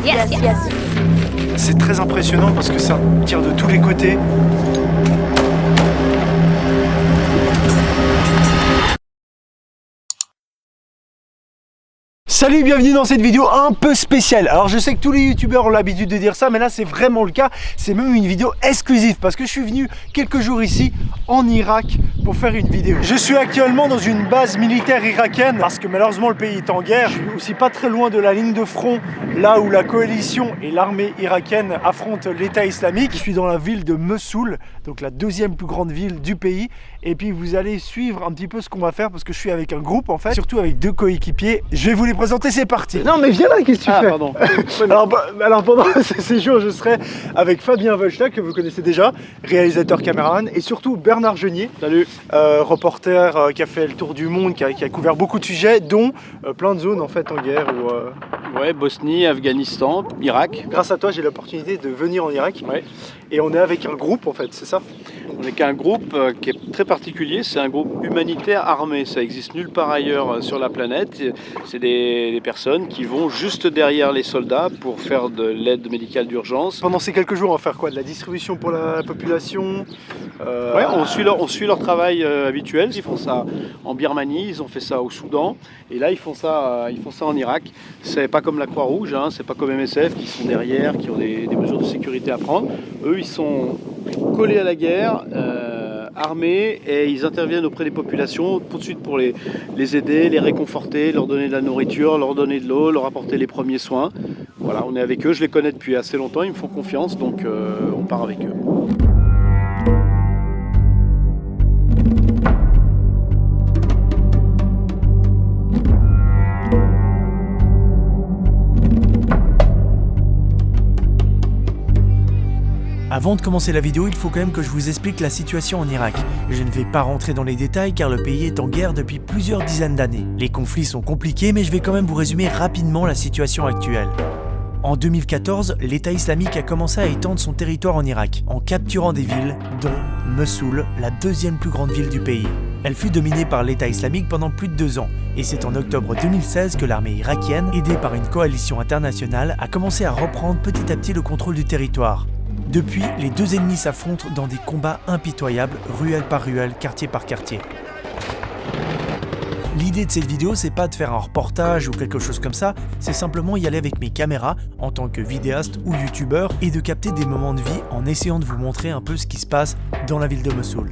Yes, yes. C'est très impressionnant parce que ça tire de tous les côtés. Salut, bienvenue dans cette vidéo un peu spéciale. Alors je sais que tous les youtubeurs ont l'habitude de dire ça, mais là c'est vraiment le cas. C'est même une vidéo exclusive parce que je suis venu quelques jours ici en Irak pour faire une vidéo. Je suis actuellement dans une base militaire irakienne parce que malheureusement le pays est en guerre. Je suis aussi pas très loin de la ligne de front, là où la coalition et l'armée irakienne affrontent l'État islamique. Je suis dans la ville de Mossoul, donc la deuxième plus grande ville du pays. Et puis vous allez suivre un petit peu ce qu'on va faire parce que je suis avec un groupe en fait, surtout avec deux coéquipiers. Je vais vous les présenter, c'est parti. Non mais viens là, qu'est-ce que tu fais? Pardon. alors pendant ces jours, je serai avec Fabien Volchta, que vous connaissez déjà, réalisateur caméraman, et surtout Bernard Genier. Salut. Reporter qui a fait le tour du monde, qui a couvert beaucoup de sujets, dont plein de zones en fait en guerre. Ouais, Bosnie, Afghanistan, Irak. Grâce à toi, j'ai l'opportunité de venir en Irak. Ouais. Et on est avec un groupe en fait, c'est ça? On est qu'un groupe qui est très particulier, c'est un groupe humanitaire armé. Ça existe nulle part ailleurs sur la planète. C'est des personnes qui vont juste derrière les soldats pour faire de l'aide médicale d'urgence. Pendant ces quelques jours, on va faire quoi? De la distribution pour la population? Ouais, on suit leur travail habituel. Ils font ça en Birmanie, ils ont fait ça au Soudan, et là ils font ça en Irak. C'est pas comme la Croix-Rouge, hein, c'est pas comme MSF qui sont derrière, qui ont des mesures de sécurité à prendre. Eux, ils sont collés à la guerre, armés, et ils interviennent auprès des populations tout de suite pour les aider, les réconforter, leur donner de la nourriture, leur donner de l'eau, leur apporter les premiers soins. Voilà, on est avec eux, je les connais depuis assez longtemps, ils me font confiance, donc on part avec eux. Avant de commencer la vidéo, il faut quand même que je vous explique la situation en Irak. Je ne vais pas rentrer dans les détails car le pays est en guerre depuis plusieurs dizaines d'années. Les conflits sont compliqués, mais je vais quand même vous résumer rapidement la situation actuelle. En 2014, l'État islamique a commencé à étendre son territoire en Irak, en capturant des villes, dont Mossoul, la deuxième plus grande ville du pays. Elle fut dominée par l'État islamique pendant plus de 2 ans, et c'est en octobre 2016 que l'armée irakienne, aidée par une coalition internationale, a commencé à reprendre petit à petit le contrôle du territoire. Depuis, les deux ennemis s'affrontent dans des combats impitoyables, ruelle par ruelle, quartier par quartier. L'idée de cette vidéo, c'est pas de faire un reportage ou quelque chose comme ça, c'est simplement y aller avec mes caméras en tant que vidéaste ou youtubeur et de capter des moments de vie en essayant de vous montrer un peu ce qui se passe dans la ville de Mossoul.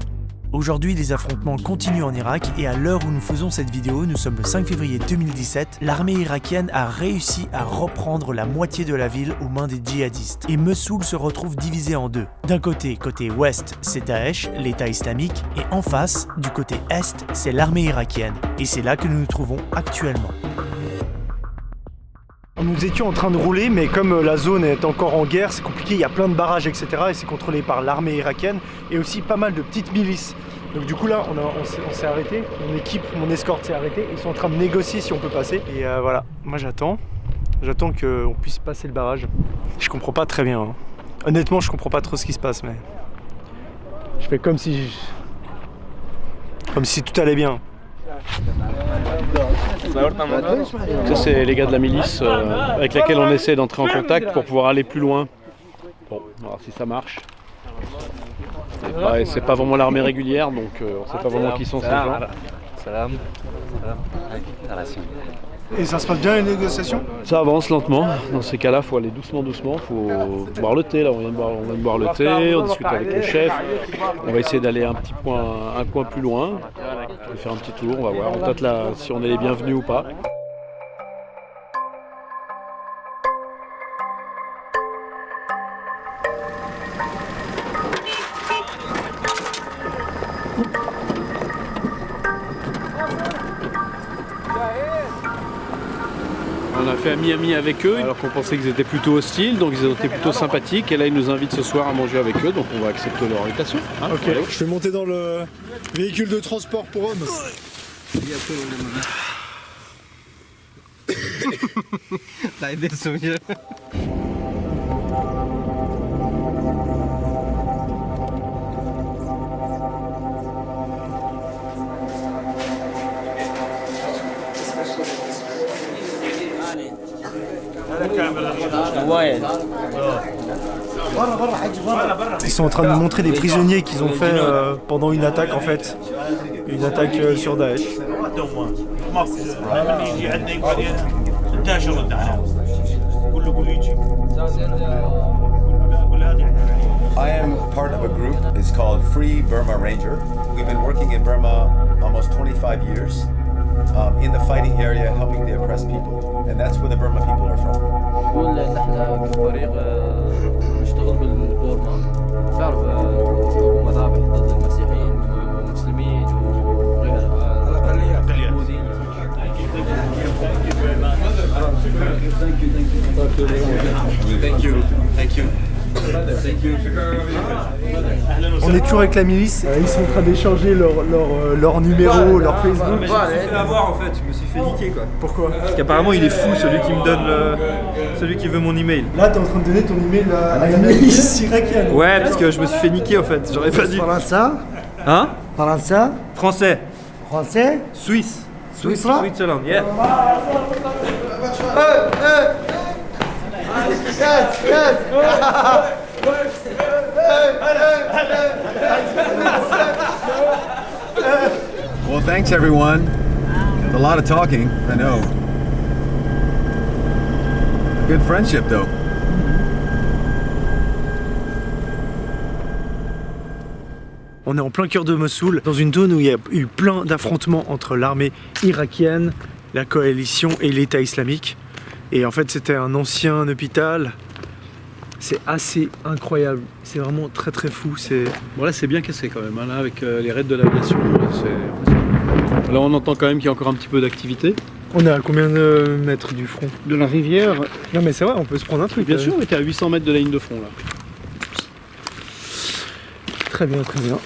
Aujourd'hui, les affrontements continuent en Irak et à l'heure où nous faisons cette vidéo, nous sommes le 5 février 2017, l'armée irakienne a réussi à reprendre la moitié de la ville aux mains des djihadistes. Et Mossoul se retrouve divisé en deux. D'un côté ouest, c'est Daesh, l'État islamique, et en face, du côté est, c'est l'armée irakienne. Et c'est là que nous nous trouvons actuellement. Nous étions en train de rouler, mais comme la zone est encore en guerre, c'est compliqué, il y a plein de barrages, etc. Et c'est contrôlé par l'armée irakienne et aussi pas mal de petites milices. Donc du coup là, on s'est arrêté, mon équipe, mon escorte s'est arrêtée. Ils sont en train de négocier si on peut passer. Et voilà, moi j'attends qu'on puisse passer le barrage. Je comprends pas très bien, hein. Honnêtement, je comprends pas trop ce qui se passe, mais je fais comme si tout allait bien. Ça, c'est les gars de la milice avec laquelle on essaie d'entrer en contact pour pouvoir aller plus loin. Bon, on va voir si ça marche. C'est pas vraiment l'armée régulière, donc on sait pas vraiment qui sont ces gens. Et ça se passe bien les négociations? Ça avance lentement. Dans ces cas-là, il faut aller doucement. Faut boire le thé. Là, on vient de boire le thé. On discute avec le chef. On va essayer d'aller un coin plus loin. On va faire un petit tour. On va voir. On tâte là si on est les bienvenus ou pas. On a fait ami-ami avec eux, alors qu'on pensait qu'ils étaient plutôt hostiles, donc ils étaient plutôt sympathiques. Et là, ils nous invitent ce soir à manger avec eux, donc on va accepter leur invitation. Hein, ok, je vais monter dans le véhicule de transport pour hommes. Ils sont en train de nous montrer des prisonniers qu'ils ont fait pendant une attaque en fait. Une attaque sur Daesh. I am part of a group. It's called Free Burma Ranger. We've been working in Burma almost 25 years in the fighting area, helping the oppressed people. And that's where the Burma people are from. نحن كفريق نشتغل بالبورما تعرف مذابح ضد المسيحيين والمسلمين وغير الأقليات. Thank you. On est toujours avec la milice, ils sont en train d'échanger leur numéro, leur Facebook. Je me suis fait avoir en fait, je me suis fait niquer quoi. Pourquoi? Parce qu'apparemment il est fou celui qui me donne celui qui veut mon email. Là t'es en train de donner ton email à la milice irakienne. Ouais, parce que je me suis fait niquer en fait, j'aurais pas dû. Français, Hein? Français, Français. Français, Suisse. Suisse. Switzerland, yeah. Well, thanks everyone. A lot of talking, I know. Good friendship though. On est en plein cœur de Mossoul, dans une zone où il y a eu plein d'affrontements entre l'armée irakienne, la coalition et l'État islamique. Et en fait c'était un ancien hôpital. C'est assez incroyable, c'est vraiment très très fou. Bon là c'est bien cassé quand même, hein, là avec les raids de l'aviation, là on entend quand même qu'il y a encore un petit peu d'activité. On est à combien de mètres du front? De la rivière, Non mais c'est vrai, on peut se prendre un truc. bien sûr, on était à 800 mètres de la ligne de front là. Très bien, très bien.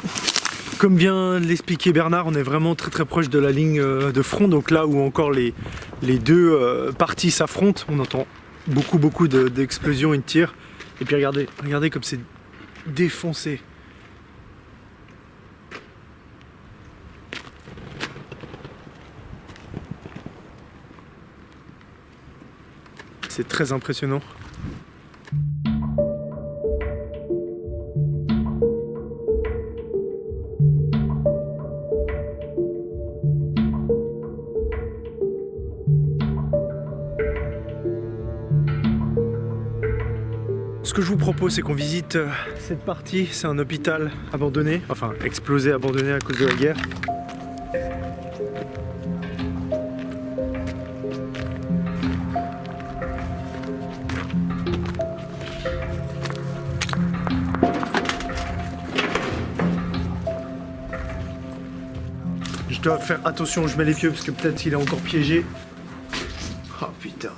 Comme vient de l'expliquer Bernard, on est vraiment très très proche de la ligne de front, donc là où encore les deux parties s'affrontent, on entend beaucoup d'explosions et de tirs. Et puis regardez comme c'est défoncé. C'est très impressionnant. Ce que je vous propose, c'est qu'on visite cette partie. C'est un hôpital abandonné, enfin explosé, abandonné à cause de la guerre. Je dois faire attention où je mets les pieds parce que peut-être il est encore piégé. Oh putain.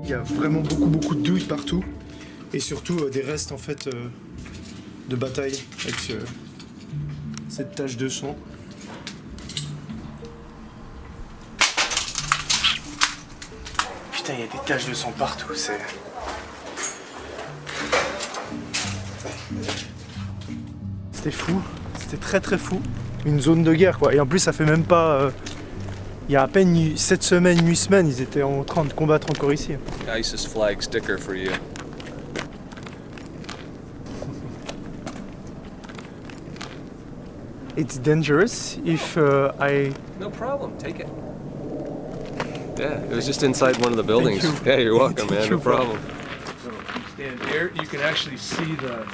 Il y a vraiment beaucoup de douilles partout et surtout des restes en fait de bataille avec cette tache de sang. Putain, il y a des taches de sang partout, C'était fou, c'était très fou. Une zone de guerre quoi, et en plus ça fait même pas... il y a à peine 7 semaines, 8 semaines, ils étaient en train de combattre encore ici. ISIS flag sticker for you. It's dangerous if I... No problem, take it. Yeah, it was just inside one of the buildings. you. Yeah, you're welcome, man. Thank No you, bro. problem. Stand here, you can actually see the...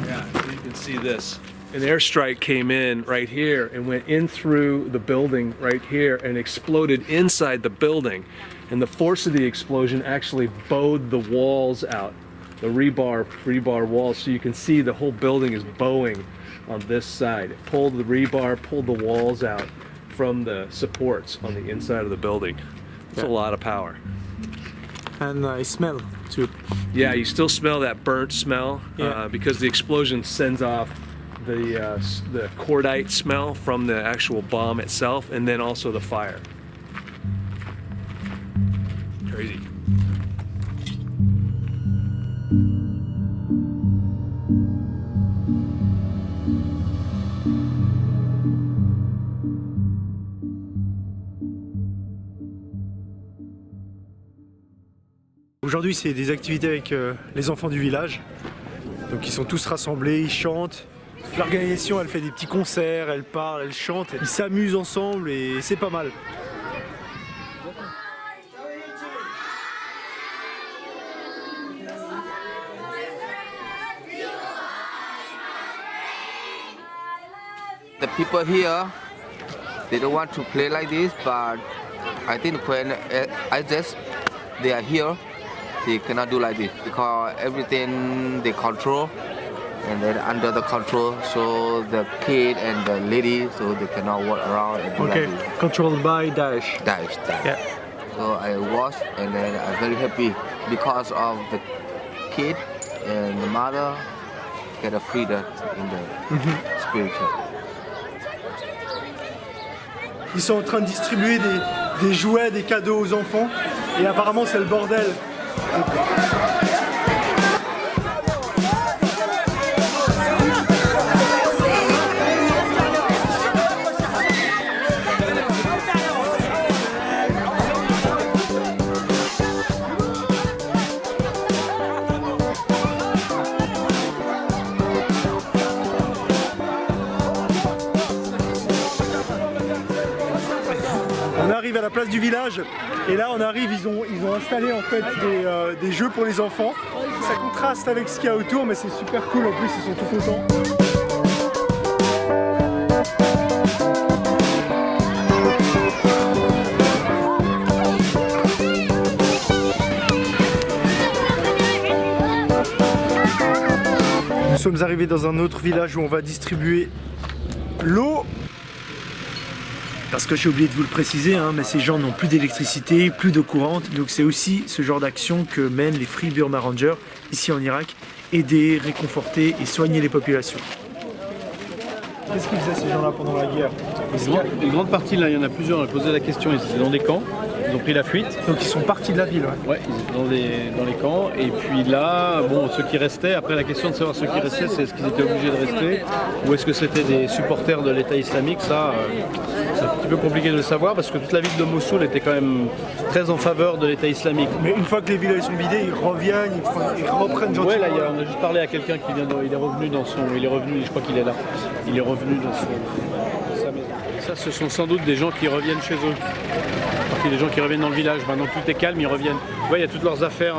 Yeah, you can see this. an airstrike came in right here and went in through the building right here and exploded inside the building. And the force of the explosion actually bowed the walls out, the rebar walls. So you can see the whole building is bowing on this side. It pulled the rebar, pulled the walls out from the supports on the inside of the building. It's a lot of power. And I smell too. Yeah, you still smell that burnt smell because the explosion sends off the cordite smell from the actual bomb itself, and then also the fire. Crazy. Aujourd'hui, c'est des activités avec les enfants du village. Donc ils sont tous rassemblés, ils chantent. L'organisation, elle fait des petits concerts, elle parle, elle chante. Ils s'amusent ensemble et c'est pas mal. The people here, they don't want to play like this, but I think when they are here, they cannot do like this because everything they control and then under the control, so the kid and the lady, so they cannot walk around and do like this. Controlled by Daesh. Daesh. Yeah. So I watch and then I'm very happy because of the kid and the mother get a freedom in the spiritual. Ils sont en train de distribuer des jouets, des cadeaux aux enfants et apparemment c'est le bordel. On arrive à la place du village et là on arrive, ils ont installé en fait des jeux pour les enfants. Ça contraste avec ce qu'il y a autour mais c'est super cool, en plus ils sont tout contents. Nous sommes arrivés dans un autre village où on va distribuer l'eau. Parce que j'ai oublié de vous le préciser, hein, mais ces gens n'ont plus d'électricité, plus d'eau courante, donc c'est aussi ce genre d'action que mènent les Free Burma Rangers ici en Irak, aider, réconforter et soigner les populations. Qu'est-ce qu'ils faisaient ces gens-là pendant la guerre? Une grande partie, là, il y en a plusieurs, on a posé la question, ils étaient dans des camps, ils ont pris la fuite. Donc ils sont partis de la ville, ouais. Ouais, ils étaient dans les camps, et puis là, bon, ceux qui restaient, après la question de savoir ceux qui restaient, c'est est-ce qu'ils étaient obligés de rester, ou est-ce que c'était des supporters de l'État islamique, ça, c'est un petit peu compliqué de le savoir, parce que toute la ville de Mossoul était quand même très en faveur de l'État islamique. Mais une fois que les villages sont vidés, ils reviennent, ils reprennent gentiment. Ouais, là, on a juste parlé à quelqu'un qui vient il est revenu dans son, je crois qu'il est là, il est revenu dans sa maison. Ça, ce sont sans doute des gens qui reviennent chez eux. Il y a des gens qui reviennent dans le village. Maintenant tout est calme, ils reviennent. Ouais, il y a toutes leurs affaires,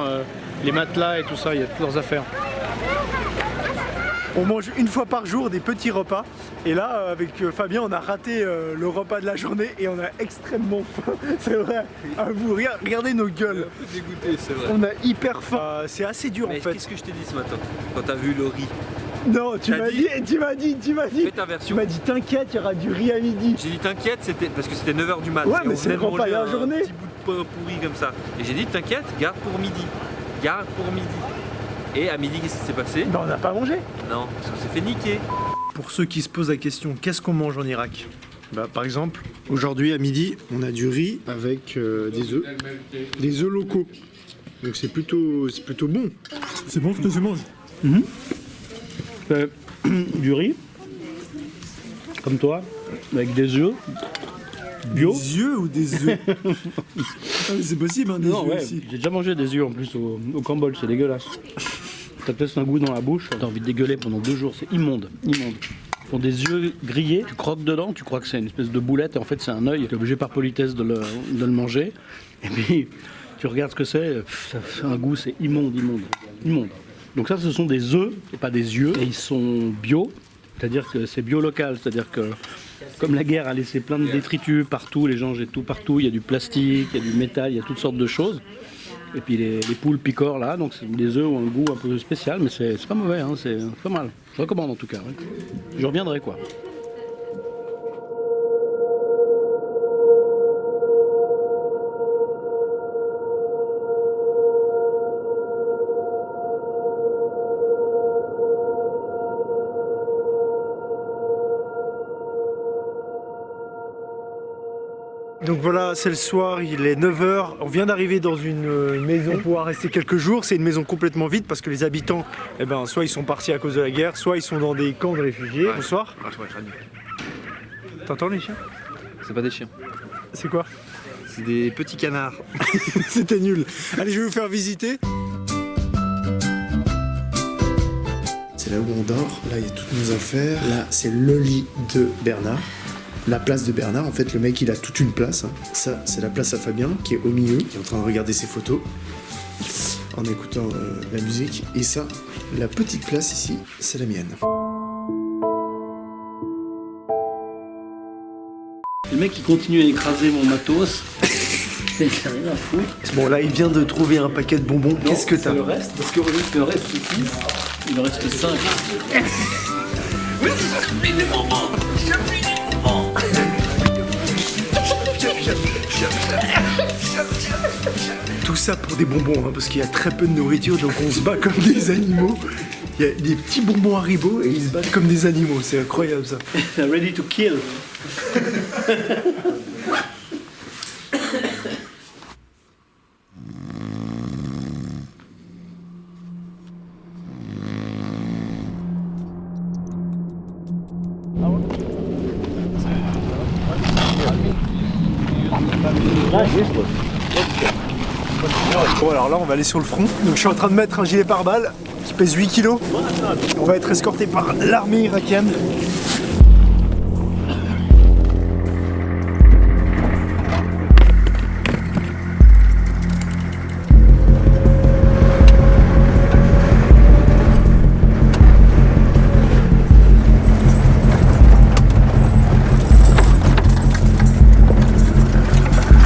les matelas et tout ça, il y a toutes leurs affaires. On mange une fois par jour des petits repas. Et là, avec Fabien, on a raté le repas de la journée et on a extrêmement faim. C'est vrai. À vous, regardez nos gueules. Un peu dégoûté, c'est vrai. On a hyper faim. C'est assez dur en fait. Qu'est-ce que je t'ai dit ce matin quand t'as vu le riz? Non, tu m'as dit. Fais ta version. Tu m'as dit t'inquiète, il y aura du riz à midi. J'ai dit t'inquiète, c'était parce que c'était 9h du mat. Ouais, mais c'est le repas de la journée. Un petit bout de pain pourri comme ça. Et j'ai dit t'inquiète, garde pour midi. Garde pour midi. Et à midi, qu'est-ce qui s'est passé? Ben, on n'a pas mangé. Non, parce qu'on s'est fait niquer. Pour ceux qui se posent la question, qu'est-ce qu'on mange en Irak? Bah, par exemple, aujourd'hui à midi, on a du riz avec des œufs locaux. Donc c'est plutôt bon. C'est bon ce que tu manges. Du riz, comme toi, avec des œufs bio. Des œufs ou des œufs? C'est possible, hein, des œufs aussi. J'ai déjà mangé des œufs en plus au Cambodge, c'est dégueulasse. T'as peut-être un goût dans la bouche, t'as envie de dégueuler pendant 2 jours, c'est immonde, immonde. Ils font des œufs grillés, tu croques dedans, tu crois que c'est une espèce de boulette et en fait c'est un œil, tu es obligé par politesse de le manger. Et puis tu regardes ce que c'est, ça fait un goût, c'est immonde, immonde, immonde. Donc ça ce sont des œufs et pas des yeux, et ils sont bio, C'est-à-dire que c'est bio-local, c'est-à-dire que comme la guerre a laissé plein de détritus partout, les gens jettent tout partout, il y a du plastique, il y a du métal, il y a toutes sortes de choses. Et puis les poules picorent là, donc les œufs ont un goût un peu spécial, mais c'est pas mauvais, hein, c'est pas mal. Je recommande en tout cas. Ouais. Je reviendrai quoi. Donc voilà, c'est le soir, il est 9h, on vient d'arriver dans une maison pour pouvoir rester quelques jours. C'est une maison complètement vide parce que les habitants, eh ben, soit ils sont partis à cause de la guerre, soit ils sont dans des camps de réfugiés. Ouais. Bonsoir. T'entends les chiens? C'est pas des chiens. C'est quoi? C'est des petits canards. C'était nul. Allez, je vais vous faire visiter. C'est là où on dort, là il y a toutes nos affaires. Là c'est le lit de Bernard. La place de Bernard, en fait le mec il a toute une place. Ça c'est la place à Fabien qui est au milieu, qui est en train de regarder ses photos en écoutant la musique. Et ça, la petite place ici, c'est la mienne. Le mec il continue à écraser mon matos. C'est rien à foutre. Bon là il vient de trouver un paquet de bonbons. Qu'est-ce que t'as? Le reste, parce que le reste ici, il en reste 5. Tout ça pour des bonbons, hein, parce qu'il y a très peu de nourriture, donc on se bat comme des animaux. Il y a des petits bonbons Haribo et ils se battent comme des animaux, c'est incroyable ça. Ready to kill. Bon alors là on va aller sur le front, donc je suis en train de mettre un gilet pare-balles qui pèse 8 kg. On va être escorté par l'armée irakienne.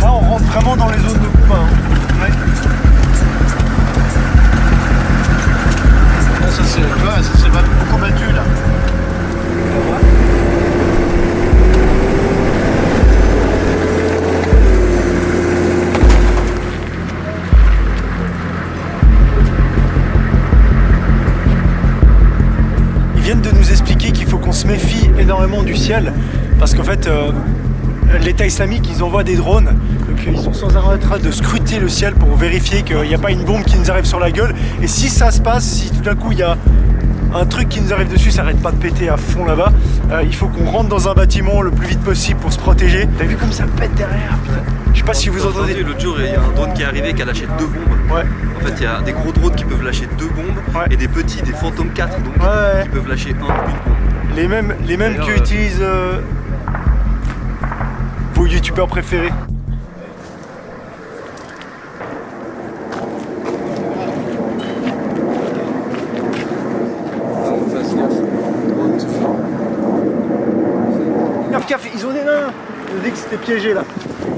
Là on rentre vraiment dans les zones de combat. Hein. Ça s'est beaucoup battu là. Ils viennent de nous expliquer qu'il faut qu'on se méfie énormément du ciel parce qu'en fait l'État islamique ils envoient des drones, donc ils sont sans arrêt en train de scruter le ciel pour vérifier qu'il n'y a pas une bombe qui nous arrive sur la gueule. Et si ça se passe, si tout d'un coup il y a un truc qui nous arrive dessus, ça arrête pas de péter à fond là-bas, il faut qu'on rentre dans un bâtiment le plus vite possible pour se protéger. T'as vu comme ça pète derrière? Je sais pas si vous entendez. L'autre jour, il y a un drone qui est arrivé qui a lâché 2 bombes. Ouais. En fait, il y a des gros drones qui peuvent lâcher 2 bombes et des petits, des Phantom 4 donc, qui peuvent lâcher une bombe. Les mêmes que utilisent vos youtubeurs préférés. Gaffe, ils ont des nains. Ils ont dit que c'était piégé là.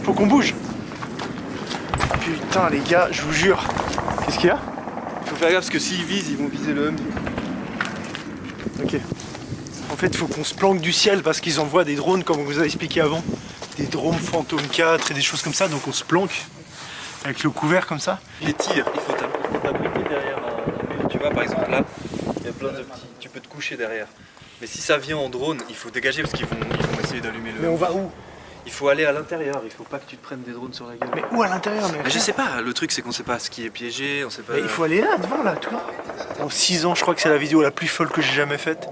Faut qu'on bouge. Putain les gars, je vous jure. Qu'est-ce qu'il y a? Il faut faire gaffe parce que s'ils visent, ils vont viser le Humvee. Ok. En fait, il faut qu'on se planque du ciel parce qu'ils envoient des drones comme on vous a expliqué avant. Des drones Phantom 4 et des choses comme ça, donc on se planque avec le couvert comme ça. Les tirs, il faut t'abriter derrière un mur. Tu vois, par exemple là, il y a plein de petits. Tu peux te coucher derrière. Mais si ça vient en drone, il faut dégager parce qu'ils vont essayer d'allumer le. Mais on va où? Il faut aller à l'intérieur, il faut pas que tu te prennes des drones sur la gueule. Mais où à l'intérieur? Mais je sais pas, le truc c'est qu'on sait pas ce qui est piégé, on sait pas. Mais il faut aller là, devant là, toi. En 6 ans, je crois que c'est la vidéo la plus folle que j'ai jamais faite.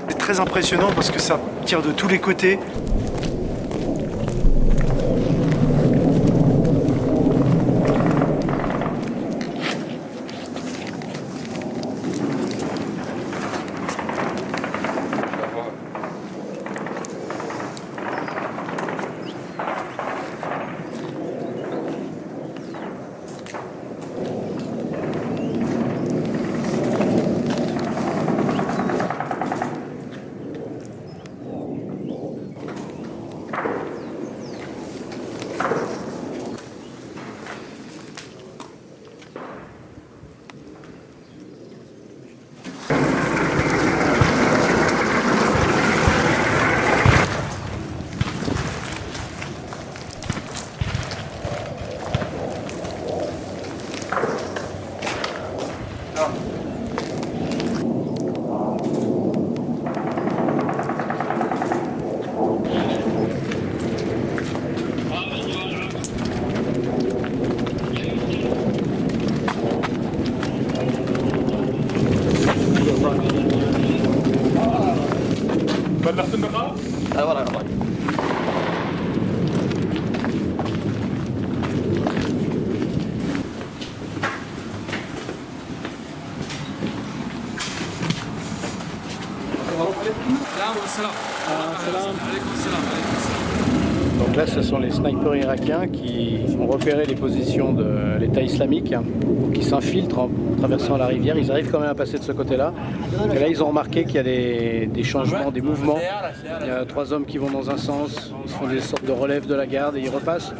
C'est très impressionnant parce que ça tire de tous les côtés. Donc là, ce sont les snipers irakiens qui ont repéré les positions de l'État islamique, qui s'infiltrent en traversant la rivière. Ils arrivent quand même à passer de ce côté-là. Et là, ils ont remarqué qu'il y a des changements, des mouvements. Il y a 3 hommes qui vont dans un sens, ils font des sortes de relève de la garde et ils repassent.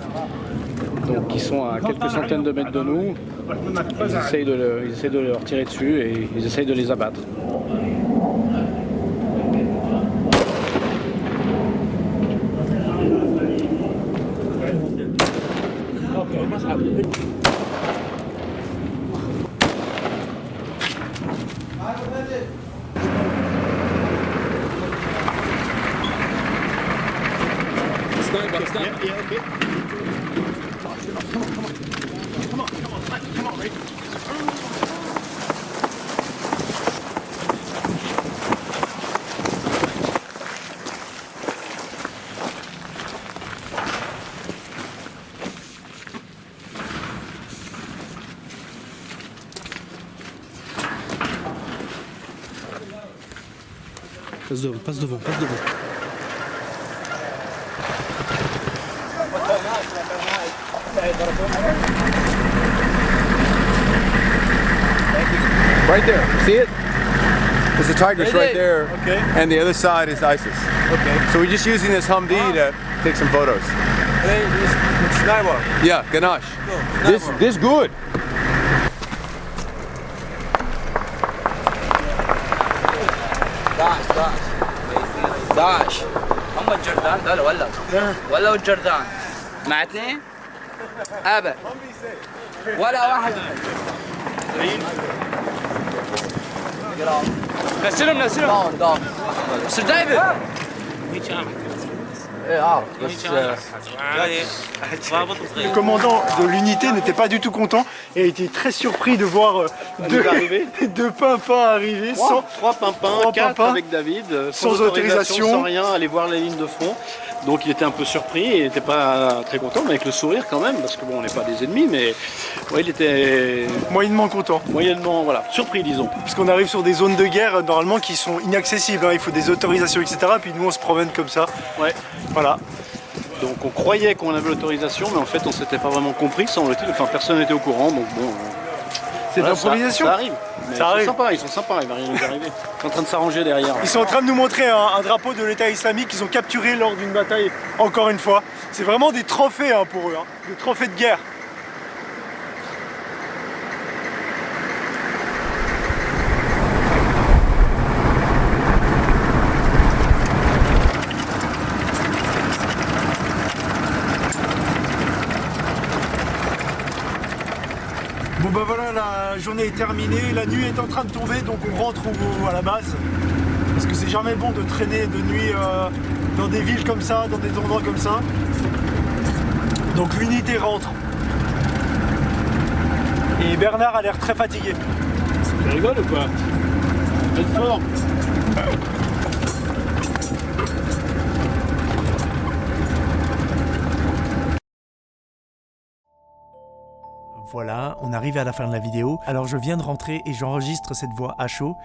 Donc ils sont à quelques centaines de mètres de nous. Ils essayent de leur tirer dessus et ils essayent de les abattre. Passe devant. Right there, see it? There's the Tigris right there, Okay. and the other side is ISIS. Okay. So we're just using this Humvee to take some photos. Yeah, Ganache. This good. داعش هم الجردان ده ولا الجردان مع 2 ابد ولا واحد نسلهم مستر دايفيد Le commandant de l'unité n'était pas du tout content et a été très surpris de voir deux pimpins arriver sans 3 pimpins, 4 avec David, sans autorisation, sans rien, aller voir la ligne de front. Donc il était un peu surpris, il n'était pas très content, mais avec le sourire quand même, parce que bon, on n'est pas des ennemis, mais ouais, il était moyennement content. Moyennement, voilà, surpris disons. Parce qu'on arrive sur des zones de guerre normalement qui sont inaccessibles, hein. Il faut des autorisations, etc. Puis nous on se promène comme ça. Ouais. Voilà. Donc on croyait qu'on avait l'autorisation, mais en fait on s'était pas vraiment compris, semble-t-il. Enfin personne n'était au courant, donc bon. C'est de l'improvisation. Ça arrive. Mais Ça arrive. Ils sont sympas, il va rien nous arriver. Ils sont en train de s'arranger derrière. Ils sont en train de nous montrer un drapeau de l'État islamique qu'ils ont capturé lors d'une bataille, encore une fois. C'est vraiment des trophées hein, pour eux, hein. Des trophées de guerre. Bon bah voilà, la journée est terminée, la nuit est en train de tomber, donc on rentre à la base. Parce que c'est jamais bon de traîner de nuit dans des villes comme ça, dans des endroits comme ça. Donc l'unité rentre. Et Bernard a l'air très fatigué. Tu rigoles ou quoi? Faites fort. Voilà, on arrive à la fin de la vidéo. Alors je viens de rentrer et j'enregistre cette voix à chaud.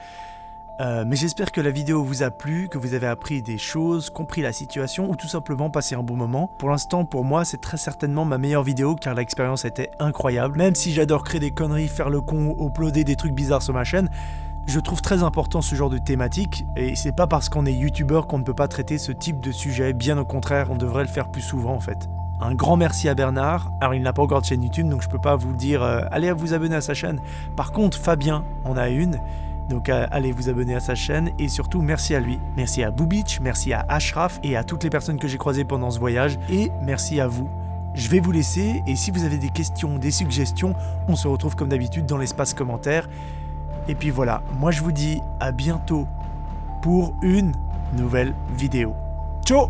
Mais j'espère que la vidéo vous a plu, que vous avez appris des choses, compris la situation ou tout simplement passé un bon moment. Pour l'instant, pour moi, c'est très certainement ma meilleure vidéo car l'expérience était incroyable. Même si j'adore créer des conneries, faire le con, uploader des trucs bizarres sur ma chaîne, je trouve très important ce genre de thématique et c'est pas parce qu'on est youtubeur qu'on ne peut pas traiter ce type de sujet, bien au contraire, on devrait le faire plus souvent en fait. Un grand merci à Bernard. Alors il n'a pas encore de chaîne YouTube donc je peux pas vous dire allez vous abonner à sa chaîne. Par contre Fabien en a une. Donc allez vous abonner à sa chaîne et surtout merci à lui. Merci à Boubitch, merci à Ashraf et à toutes les personnes que j'ai croisées pendant ce voyage et merci à vous. Je vais vous laisser et si vous avez des questions, des suggestions, on se retrouve comme d'habitude dans l'espace commentaire. Et puis voilà, moi je vous dis à bientôt pour une nouvelle vidéo. Ciao!